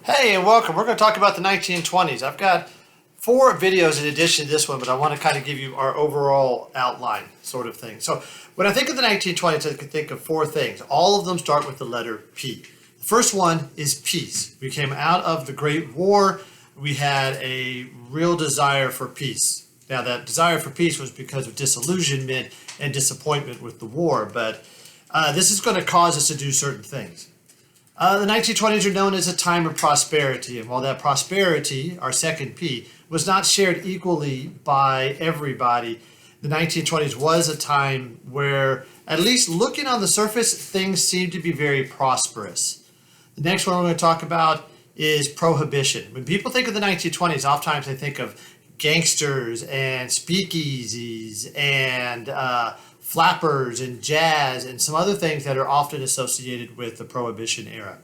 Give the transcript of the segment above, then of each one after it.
Hey, and welcome. We're going to talk about the 1920s. I've got 4 videos in addition to this one, but I want to kind of give you our overall outline sort of thing. So when I think of the 1920s, I can think of 4 things. All of them start with the letter P. The first one is peace. We came out of the Great War. We had a real desire for peace. Now, that desire for peace was because of disillusionment and disappointment with the war, but this is going to cause us to do certain things. The 1920s are known as a time of prosperity, and while that prosperity, our second P, was not shared equally by everybody, the 1920s was a time where, at least looking on the surface, things seemed to be very prosperous. The next one we're going to talk about is prohibition. When people think of the 1920s, oftentimes they think of gangsters and speakeasies and flappers and jazz and some other things that are often associated with the Prohibition era.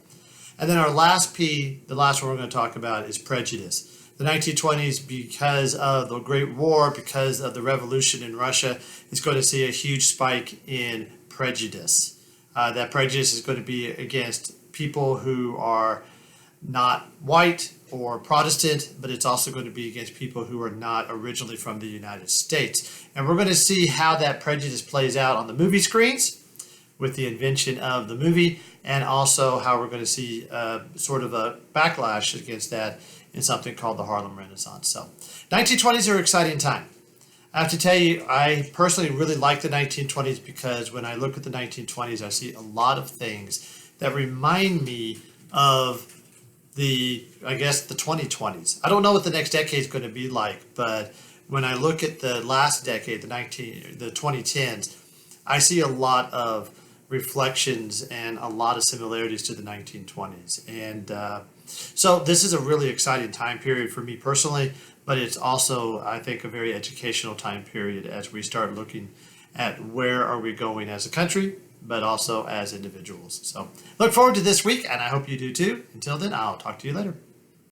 And then our last P, the last one we're going to talk about, is prejudice. The 1920s, because of the Great War, because of the revolution in Russia, is going to see a huge spike in prejudice. That prejudice is going to be against people who are not white or Protestant, but it's also going to be against people who are not originally from the United States. And we're going to see how that prejudice plays out on the movie screens with the invention of the movie, and also how we're going to see sort of a backlash against that in something called the Harlem Renaissance. So 1920s are an exciting time. I have to tell you, I personally really like the 1920s because when I look at the 1920s, I see a lot of things that remind me of the 2020s. I don't know what the next decade is going to be like, but when I look at the last decade, the 2010s, I see a lot of reflections and a lot of similarities to the 1920s. And so this is a really exciting time period for me personally, but it's also, I think, a very educational time period as we start looking at where are we going as a country, but also as individuals. So look forward to this week, and I hope you do too. Until then, I'll talk to you later.